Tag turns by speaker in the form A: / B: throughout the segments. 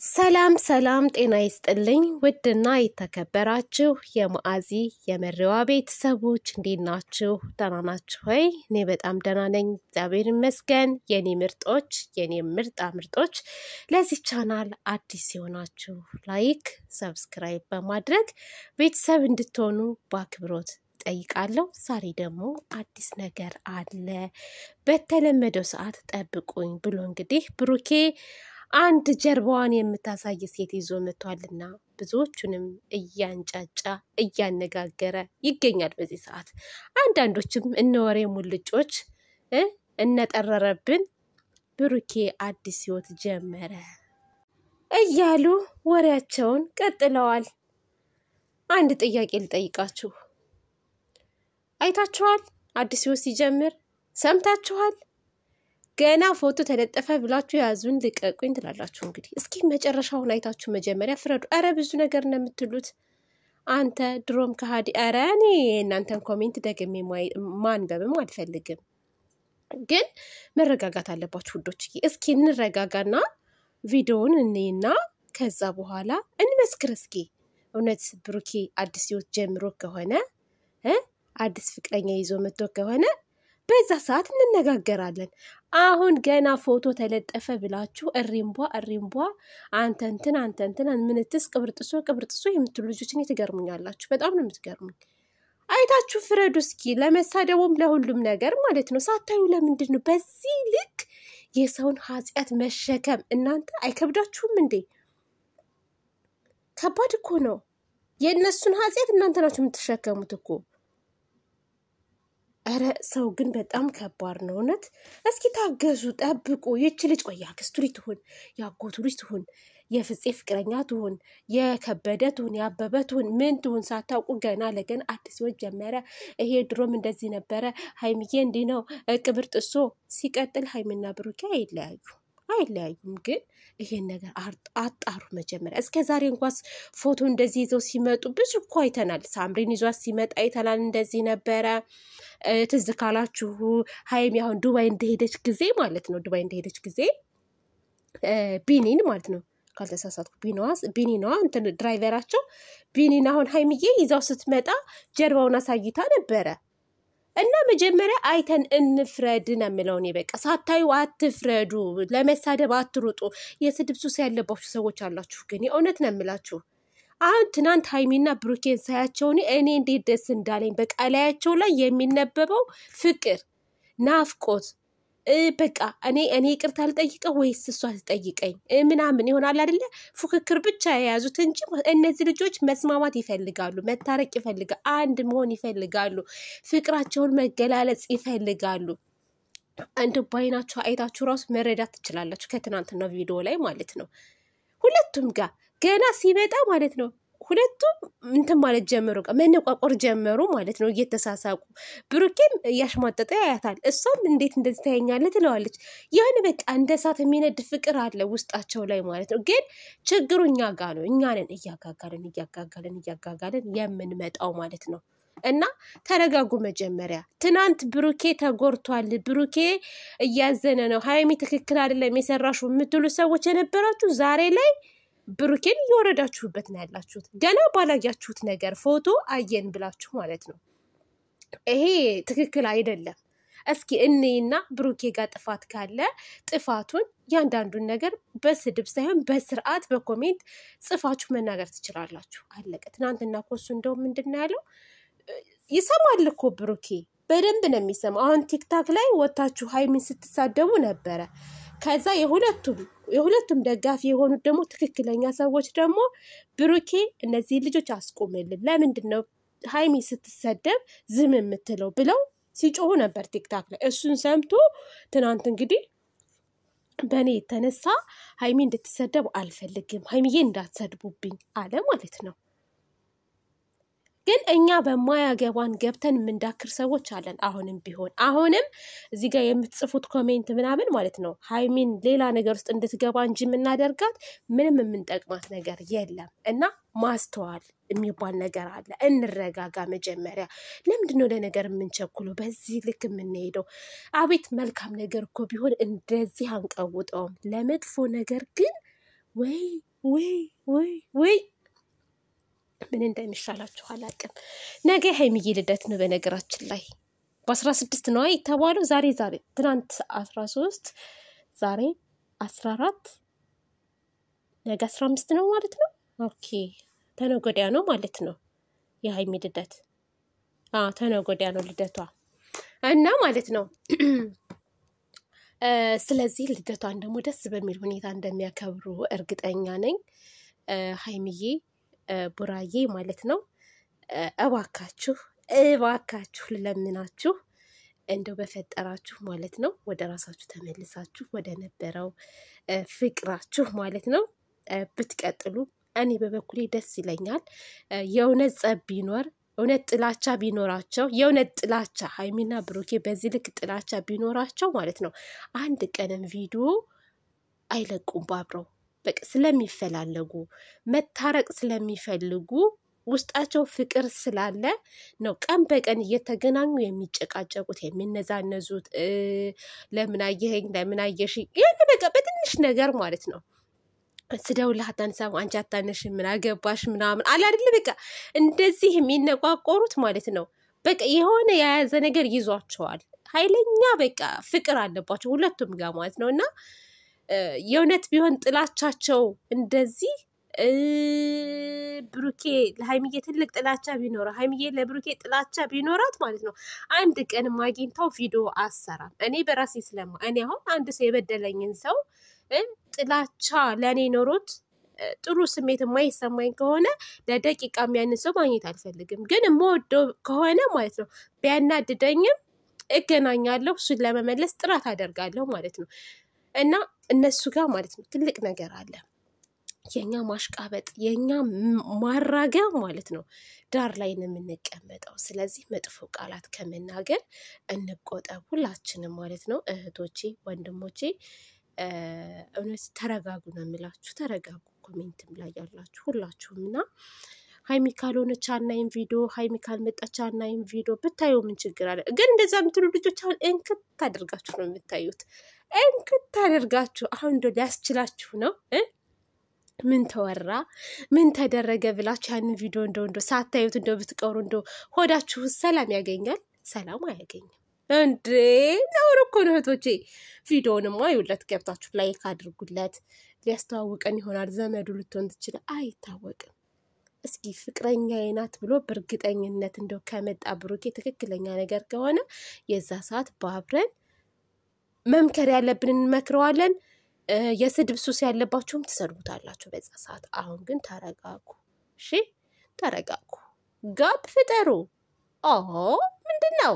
A: ሰላም ሰላም ጤና ይስጥልኝ ውድና የተከበራችሁ የማዓዚ የመሪዋ ቤተሰቦች እንዴት ናችሁ? ደህና ናችሁ ወይ? እኔ በጣም ደህና ነኝ፣ እግዚአብሔር ይመስገን። የኔ ምርጦች፣ የኔ ምርጦች፣ ለዚህ ቻናል አዲስ የሆናችሁ ላይክ፣ ሰብስክራይብ በማድረግ ቤተሰብ እንድትሆኑ በአክብሮት ጠይቃለሁ። ዛሬ ደግሞ አዲስ ነገር አለ፣ በተለመደው ሰዓት ጠብቁኝ ብሎ እንግዲህ ብሩኬ አንድ ጀርባዋን የምታሳይ ሴት ይዞ መጥቷልና ብዙዎቹንም እያንጫጫ እያነጋገረ ይገኛል በዚህ ሰዓት። አንዳንዶችም እነወሬ ሙልጮች እነጠረረብን ብሩኬ አዲስ ህይወት ጀመረ እያሉ ወሬያቸውን ቀጥለዋል። አንድ ጥያቄ ልጠይቃችሁ፣ አይታችኋል? አዲስ ህይወት ሲጀምር ሰምታችኋል? ገና ፎቶ ተለጠፈ ብላችሁ ያዙን ልቀቁኝ ትላላችሁ። እንግዲህ እስኪ መጨረሻውን አይታችሁ መጀመሪያ ፍረዱ። አረ ብዙ ነገር ነው የምትሉት። አንተ ድሮም ከሃዲ። አረ እኔ እናንተን ኮሜንት ደግሜ ማንበብም አልፈልግም፣ ግን መረጋጋት አለባችሁ ውዶች። እስኪ እንረጋጋና ቪዲዮውን እንይና ከዛ በኋላ እንመስክር። እስኪ እውነት ብሩኬ አዲስ ህይወት ጀምሮ ከሆነ አዲስ ፍቅረኛ ይዞ መጥቶ ከሆነ በዛ ሰዓት እንነጋገራለን። አሁን ገና ፎቶ ተለጠፈ ብላችሁ እሪምቧ አንተንትን ምንትስ ቅብርጥሶ የምትሉ ልጆች እኔ ትገርሙኛላችሁ። በጣም ነው የምትገርሙኝ። አይታችሁ ፍረዱ እስኪ። ለመሳደቡም ለሁሉም ነገር ማለት ነው። ሳታዩ ለምንድን ነው በዚህ ልክ የሰውን ኃጢአት መሸከም? እናንተ አይከብዳችሁም እንዴ? ከባድ እኮ ነው። የእነሱን ኃጢአት እናንተ ናችሁ የምትሸከሙት እኮ። አረ ሰው ግን በጣም ከባድ ነው እውነት። እስኪ ታገዙ፣ ጠብቁ። ይቺ ልጅ ቆይ ያክስቱ ልጅ ትሁን፣ ያጎቱ ልጅ ትሁን፣ የፍፄ ፍቅረኛ ትሁን፣ የከበደ ትሁን፣ ያበበ ትሁን፣ ምን ትሁን ሳታውቁ ገና ለገና አዲስ ህይወት ጀመረ። ይሄ ድሮም እንደዚህ ነበረ፣ ሀይሚዬ እንዲህ ነው ቅብር ጥሶ። ሲቀጥል ሀይሚና ብሩኬ አይለያዩም፣ ግን ይሄን ነገር አጣሩ መጀመሪያ። እስከ ዛሬ እንኳን ፎቶ እንደዚህ ይዘው ሲመጡ ብዙ እኮ አይተናል። ሳምሪን ይዟት ሲመጣ አይተናል፣ እንደዚህ ነበረ። ትዝ ካላችሁ ሀይሚ አሁን ዱባይ እንደሄደች ጊዜ ማለት ነው፣ ቢኒን ማለት ነው ካልተሳሳትኩ፣ ቢኒናዋ እንትን ድራይቨራቸው ቢኒን አሁን ሀይሚዬ ይዛው ስትመጣ ጀርባውን አሳይታ ነበረ። እና መጀመሪያ አይተን እንፍረድ ነው የምለው እኔ። በቃ ሳታዩ አትፍረዱ፣ ለመሳደብ አትሩጡ። የስድብ ሱስ ያለባችሁ ሰዎች አላችሁ፣ ግን የእውነት ነው የምላችሁ። አሁን ትናንት ሀይሚና ብሩኬን ሳያቸው እኔ እንዴት ደስ እንዳለኝ። በቃ ላያቸው ላይ የሚነበበው ፍቅር፣ ናፍቆት፣ በቃ እኔ ይቅርታ ልጠይቀው ወይስ እሷ ትጠይቀኝ ምናምን ይሆናል አይደለ? ፉክክር ብቻ የያዙት እንጂ እነዚህ ልጆች መስማማት ይፈልጋሉ፣ መታረቅ ይፈልጋሉ፣ አንድ መሆን ይፈልጋሉ፣ ፍቅራቸውን መገላለጽ ይፈልጋሉ። አንድ ባይናችሁ አይታችሁ ራሱ መረዳት ትችላላችሁ፣ ከትናንትና ቪዲዮ ላይ ማለት ነው። ሁለቱም ጋር ገና ሲመጣ ማለት ነው ሁለቱም እንትን ማለት ጀመሩ፣ መነቋቆር ጀመሩ ማለት ነው፣ እየተሳሳቁ። ብሩኬም እያሽሟጠጠ ያያታል፣ እሷም እንዴት እንደዚህ ታየኛለህ ትለዋለች። ያን በቃ እንደ እሳት የሚነድ ፍቅር አለ ውስጣቸው ላይ ማለት ነው። ግን ችግሩ እኛ ጋር ነው። እኛ ነን እያጋጋለን የምንመጣው ማለት ነው። እና ተረጋጉ መጀመሪያ። ትናንት ብሩኬ ተጎርቷል፣ ብሩኬ እያዘነ ነው፣ ሀይሚ ትክክል አይደለም የሰራሹ የምትሉ ሰዎች የነበራችሁ ዛሬ ላይ ብሩኬን እየወረዳችሁበት ነው ያላችሁት። ገና ባላያችሁት ነገር ፎቶ አየን ብላችሁ ማለት ነው። ይሄ ትክክል አይደለም። እስኪ እኔና ብሩኬ ጋር ጥፋት ካለ ጥፋቱን ያንዳንዱን ነገር በስድብ ሳይሆን በስርዓት በኮሜንት ጽፋችሁ መናገር ትችላላችሁ። አለቀ። ትናንትና ኮሱ እንደው ምንድን ያለው ይሰማል እኮ ብሩኬ በደንብ ነው የሚሰማው። አሁን ቲክታክ ላይ ወታችሁ ሀይሚን ስትሳደቡ ነበረ። ከዛ የሁለቱም ደጋፊ የሆኑት ደግሞ ትክክለኛ ሰዎች ደግሞ ብሩኬ እነዚህ ልጆች አስቆምልን፣ ለምንድን ነው ሀይሚ ስትሰደብ ዝም የምትለው ብለው ሲጮሁ ነበር ቲክታክ ላይ። እሱን ሰምቶ ትናንት እንግዲህ በእኔ የተነሳ ሀይሚ እንድትሰደብ አልፈልግም፣ ሀይሚዬ እንዳትሰድቡብኝ አለ ማለት ነው። ግን እኛ በማያገባን ገብተን የምንዳክር ሰዎች አለን። አሁንም እዚህ ጋር የምትጽፉት ኮሜንት ምናምን ማለት ነው ሀይሚን ሌላ ነገር ውስጥ እንድትገባ እንጂ የምናደርጋት ምንም የምንጠቅማት ነገር የለም። እና ማስተዋል የሚባል ነገር አለ። እንረጋጋ መጀመሪያ። ለምንድነው ለነገር የምንቸኩለው በዚህ ልክ የምንሄደው? አቤት መልካም ነገር እኮ ቢሆን እንደዚህ አንቀውጠውም። ለመጥፎ ነገር ግን ወይ ወይ ምን እንደሚሻላችሁ አላውቅም። ነገ ሀይሚዬ ልደት ነው በነገራችን ላይ በ16 ነው የተባለው። ዛሬ ትናንት 13 ዛሬ 14 ነገ 15 ነው ማለት ነው። ኦኬ ተነገ ወዲያ ነው ማለት ነው የሀይሚ ልደት። ተነገ ወዲያ ነው ልደቷ እና ማለት ነው። ስለዚህ ልደቷን ደግሞ ደስ በሚል ሁኔታ እንደሚያከብሩ እርግጠኛ ነኝ። ሀይሚዬ ቡራዬ ማለት ነው። እባካችሁ ልለምናችሁ እንደው በፈጠራችሁ ማለት ነው ወደ ራሳችሁ ተመልሳችሁ ወደ ነበረው ፍቅራችሁ ማለት ነው ብትቀጥሉ እኔ በበኩሌ ደስ ይለኛል። የእውነት ጸብ ቢኖር እውነት ጥላቻ ቢኖራቸው የእውነት ጥላቻ ሀይሚና ብሩኬ በዚህ ልክ ጥላቻ ቢኖራቸው ማለት ነው አንድ ቀንም ቪዲዮ አይለቁም ባብረው። በቃ ስለሚፈላለጉ መታረቅ ስለሚፈልጉ ውስጣቸው ፍቅር ስላለ ነው ቀን በቀን እየተገናኙ የሚጨቃጨቁት የሚነዛነዙት። ለምን አየኸኝ ለምን አየሽኝ ያን በቃ በትንሽ ነገር ማለት ነው። ስደውልህ አታነሳም አንቺ አታነሽም ምን አገባሽ ምናምን አለ አይደል በቃ እንደዚህ የሚነቋቆሩት ማለት ነው። በቃ የሆነ የያዘ ነገር ይዟቸዋል። ኃይለኛ በቃ ፍቅር አለባቸው ሁለቱም ጋር ማለት ነው። እና የእውነት ቢሆን ጥላቻቸው እንደዚህ ብሩኬ ለሀይሚዬ ትልቅ ጥላቻ ቢኖረው ሀይሚዬ ለብሩኬ ጥላቻ ቢኖራት ማለት ነው አንድ ቀን ማግኝታው ቪዲዮ አሰራም። እኔ በራሴ እኔ አሁን አንድ ሰው የበደለኝን ሰው ጥላቻ ለኔ ኖሮት ጥሩ ስሜት የማይሰማኝ ከሆነ ለደቂቃ ያን ሰው ማግኘት አልፈልግም። ግን የምወደው ከሆነ ማለት ነው ቢያናድደኝም እገናኛለሁ፣ እሱን ለመመለስ ጥረት አደርጋለሁ ማለት ነው። እና እነሱ ጋር ማለት ነው ትልቅ ነገር አለ። የኛ ማሽቃበጥ የኛ ማራገብ ማለት ነው ዳር ላይ ነው የምንቀመጠው። ስለዚህ መጥፎ ቃላት ከመናገር እንቆጠብ ሁላችንም ማለት ነው። እህቶቼ ወንድሞቼ እውነት ተረጋጉ ነው የምላችሁ። ተረጋጉ። ኮሜንትም ላይ ያላችሁ ሁላችሁም እና ሀይሚ ካልሆነች አናይም ቪዲዮ ሀይሚ ካልመጣች አናይም ቪዲዮ ብታዩ ምን ችግር አለ? ግን እንደዛ የምትሉ ልጆች አሁን እንክት አድርጋችሁ ነው የምታዩት። እንክት አድርጋችሁ አሁን እንደው ሊያስችላችሁ ነው ምን ተወራ ምን ተደረገ ብላችሁ ያንን ቪዲዮ እንደው ሳታዩት እንደው ብትቀሩ እንደው ሆዳችሁ ሰላም ያገኛል? ሰላም አያገኝም እንዴ! ነውር እኮ ነው እህቶቼ። ቪዲዮውንም አዩለት፣ ገብታችሁ ላይክ አድርጉለት። ሊያስተዋውቀን ይሆናል፣ ዘመዱ ልትሆን ትችላል፣ አይታወቅም። እስኪ ፍቅረኛዬ ናት ብሎ በእርግጠኝነት እንደው ከመጣ ብሩኬ ትክክለኛ ነገር ከሆነ የዛ ሰዓት በአብረን መምከር ያለብን እንመክረዋለን። የስድብ ሱስ ያለባችሁም ትሰድቡታላችሁ በዛ ሰዓት። አሁን ግን ተረጋጉ፣ እሺ ተረጋጉ፣ ጋብ ፍጠሩ። ምንድን ነው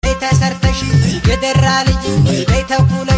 B: ተሰርተሽ የደራ ልጅ ተኩላ